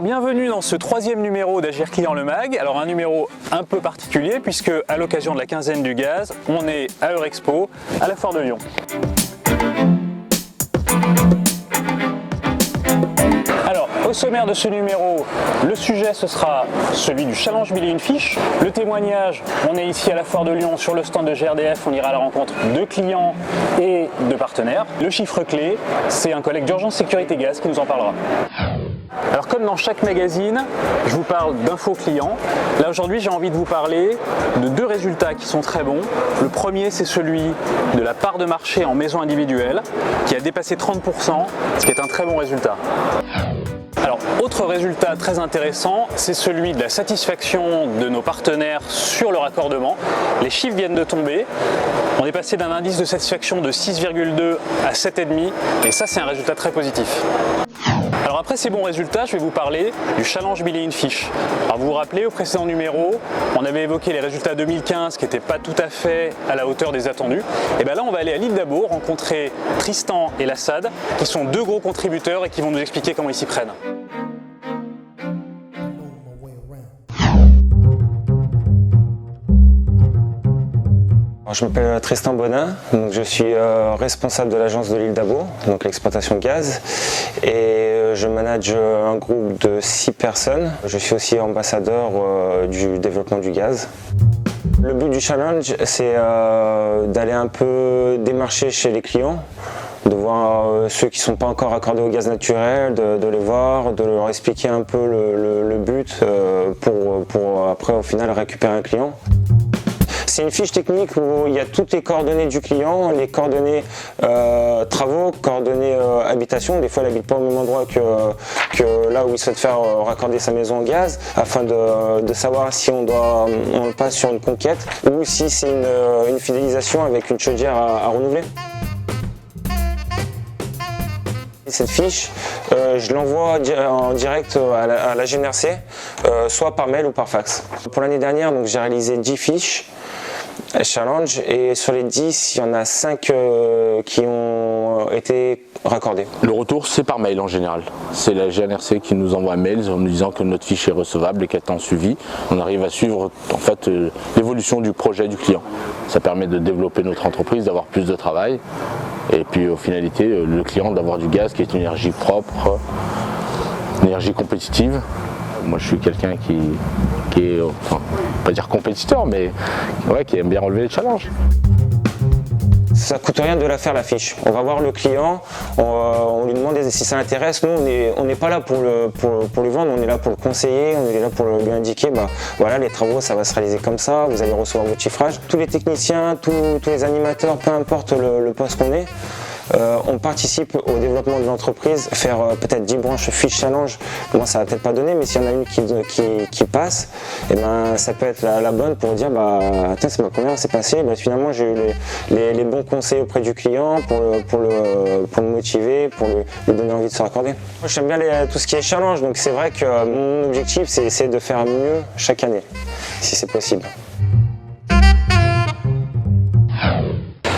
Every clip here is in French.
bienvenue dans ce troisième numéro d'Agir Client le Mag. Alors un numéro un peu particulier puisque à l'occasion de la quinzaine du gaz, on est à Eurexpo, à la Foire de Lyon. Alors, au sommaire de ce numéro, le sujet ce sera celui du challenge 1001 fiches. Le témoignage, on est ici à la Foire de Lyon sur le stand de GRDF, on ira à la rencontre de clients et de partenaires. Le chiffre clé, c'est un collègue d'Urgence Sécurité Gaz qui nous en parlera. Alors comme dans chaque magazine, je vous parle d'infos clients. Là aujourd'hui j'ai envie de vous parler de deux résultats qui sont très bons. Le premier c'est celui de la part de marché en maison individuelle qui a dépassé 30%, ce qui est un très bon résultat. Alors, autre résultat très intéressant, c'est celui de la satisfaction de nos partenaires sur le raccordement. Les chiffres viennent de tomber. On est passé d'un indice de satisfaction de 6,2 à 7,5 et ça c'est un résultat très positif. Alors après ces bons résultats, je vais vous parler du challenge 1001 fiches. Alors vous vous rappelez, au précédent numéro, on avait évoqué les résultats 2015 qui n'étaient pas tout à fait à la hauteur des attendus. Et bien là on va aller à l'île d'Abo rencontrer Tristan et Lassad qui sont deux gros contributeurs et qui vont nous expliquer comment ils s'y prennent. Je m'appelle Tristan Bonin, donc je suis responsable de l'agence de l'île d'Abo, donc l'exploitation de gaz, et je manage un groupe de 6 personnes. Je suis aussi ambassadeur du développement du gaz. Le but du challenge, c'est d'aller un peu démarcher chez les clients, de voir ceux qui ne sont pas encore accordés au gaz naturel, de les voir, de leur expliquer un peu le but pour après au final récupérer un client. C'est une fiche technique où il y a toutes les coordonnées du client, les coordonnées travaux, coordonnées habitation. Des fois, il n'habite pas au même endroit que là où il souhaite faire raccorder sa maison au gaz, afin de savoir si on passe sur une conquête ou si c'est une fidélisation avec une chaudière à renouveler. Cette fiche, je l'envoie en direct à la GNRC, soit par mail ou par fax. Pour l'année dernière, j'ai réalisé 10 fiches challenge et sur les 10, il y en a 5 qui ont été raccordés. Le retour, c'est par mail en général. C'est la GNRC qui nous envoie un mail en nous disant que notre fiche est recevable et qu'elle est en suivi. On arrive à suivre en fait l'évolution du projet du client. Ça permet de développer notre entreprise, d'avoir plus de travail et puis aux finalités, le client d'avoir du gaz qui est une énergie propre, une énergie compétitive. Moi je suis quelqu'un qui est, enfin, pas dire compétiteur, mais ouais, qui aime bien relever les challenges. Ça coûte rien de la faire la fiche. On va voir le client, on lui demande si ça l'intéresse. Nous on n'est pas là pour lui vendre, on est là pour le conseiller, on est là pour lui indiquer voilà les travaux ça va se réaliser comme ça, vous allez recevoir votre chiffrage. Tous les techniciens, tous les animateurs, peu importe le poste qu'on est, on participe au développement de l'entreprise. Faire peut-être 10 branches fiche challenge, moi ça va peut-être pas donner, mais s'il y en a une qui passe, et ça peut être la bonne pour dire attends, c'est ma première, c'est passé, finalement j'ai eu les bons conseils auprès du client pour le motiver, pour lui donner envie de se raccorder. Moi j'aime bien tout ce qui est challenge, donc c'est vrai que mon objectif c'est essayer de faire mieux chaque année, si c'est possible.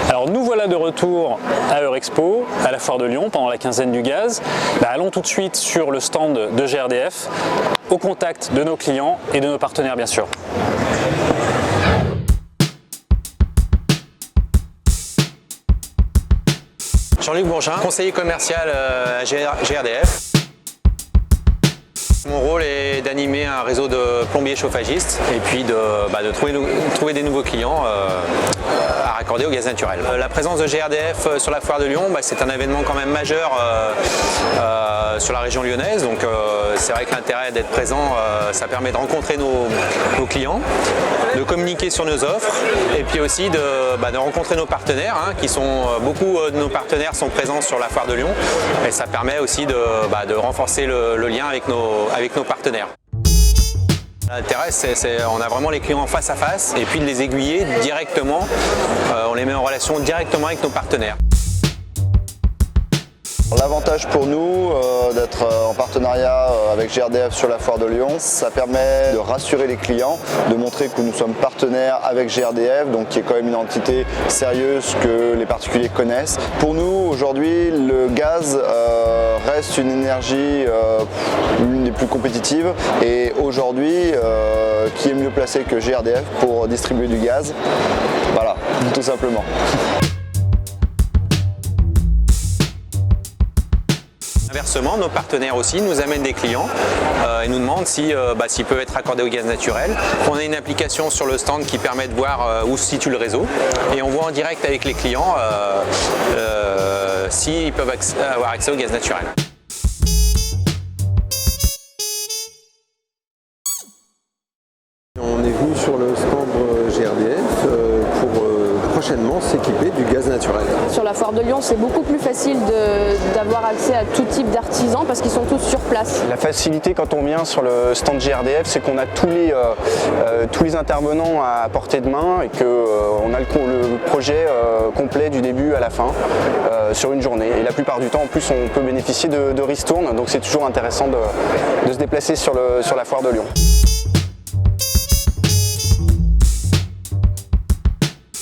Alors nous voilà de retour à Eurexpo, à la Foire de Lyon, pendant la quinzaine du gaz. Allons tout de suite sur le stand de GRDF, au contact de nos clients et de nos partenaires bien sûr. Jean-Luc Bourgin, conseiller commercial à GRDF. Mon rôle est d'animer un réseau de plombiers chauffagistes et puis de trouver des nouveaux clients à raccorder au gaz naturel. La présence de GRDF sur la Foire de Lyon, c'est un événement quand même majeur sur la région lyonnaise, donc c'est vrai que l'intérêt d'être présent, ça permet de rencontrer nos clients, de communiquer sur nos offres et puis aussi de rencontrer nos partenaires, beaucoup de nos partenaires sont présents sur la Foire de Lyon et ça permet aussi de renforcer le lien avec nos partenaires. L'intérêt, on a vraiment les clients face à face et puis de les aiguiller directement, on les met en relation directement avec nos partenaires. L'avantage pour nous d'être en partenariat avec GRDF sur la foire de Lyon, ça permet de rassurer les clients, de montrer que nous sommes partenaires avec GRDF, donc qui est quand même une entité sérieuse que les particuliers connaissent. Pour nous, aujourd'hui, le gaz reste une énergie l'une des plus compétitives et aujourd'hui, qui est mieux placé que GRDF pour distribuer du gaz? Voilà, tout simplement. Inversement, nos partenaires aussi nous amènent des clients et nous demandent s'ils peuvent être raccordés au gaz naturel. On a une application sur le stand qui permet de voir où se situe le réseau et on voit en direct avec les clients s'ils peuvent avoir accès au gaz naturel. On est venu sur le stand GRDF pour prochainement s'équiper du gaz naturel. Sur la foire de Lyon, c'est beaucoup plus facile d'avoir accès à tout type d'artisans parce qu'ils sont tous sur place. La facilité quand on vient sur le stand GRDF, c'est qu'on a tous les intervenants à portée de main et qu'on a le projet complet du début à la fin sur une journée. Et la plupart du temps, en plus, on peut bénéficier de ristournes, donc c'est toujours intéressant de se déplacer sur la foire de Lyon.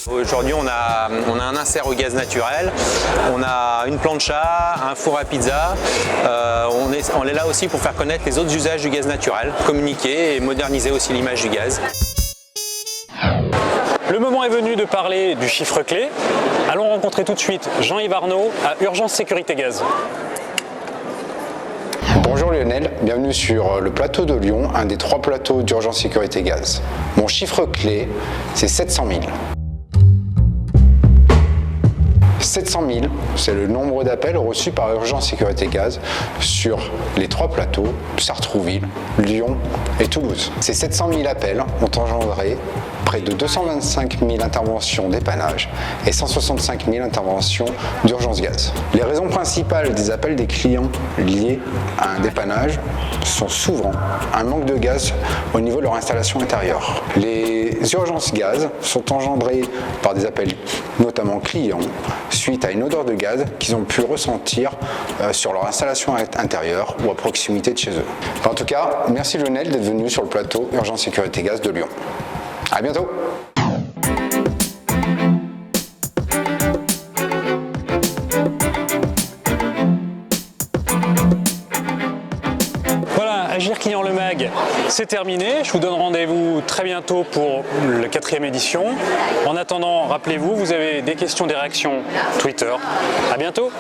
Aujourd'hui, on a un insert au gaz naturel, on a une plancha, un four à pizza. On est là aussi pour faire connaître les autres usages du gaz naturel, communiquer et moderniser aussi l'image du gaz. Le moment est venu de parler du chiffre clé. Allons rencontrer tout de suite Jean-Yves Arnaud à Urgence Sécurité Gaz. Bonjour Lionel, bienvenue sur le plateau de Lyon, un des 3 plateaux d'Urgence Sécurité Gaz. Mon chiffre clé, c'est 700 000. 700 000, c'est le nombre d'appels reçus par Urgence Sécurité Gaz sur les 3 plateaux, Sartrouville, Lyon et Toulouse. Ces 700 000 appels ont engendré près de 225 000 interventions dépannage et 165 000 interventions d'urgence gaz. Les raisons principales des appels des clients liés à un dépannage sont souvent un manque de gaz au niveau de leur installation intérieure. Les urgences gaz sont engendrées par des appels notamment clients suite à une odeur de gaz qu'ils ont pu ressentir sur leur installation intérieure ou à proximité de chez eux. Enfin, en tout cas, merci Lionel d'être venu sur le plateau Urgence Sécurité Gaz de Lyon. À bientôt. Voilà, Agir Client le Mag, c'est terminé. Je vous donne rendez-vous très bientôt pour la 4e édition. En attendant, rappelez-vous, vous avez des questions, des réactions Twitter. À bientôt.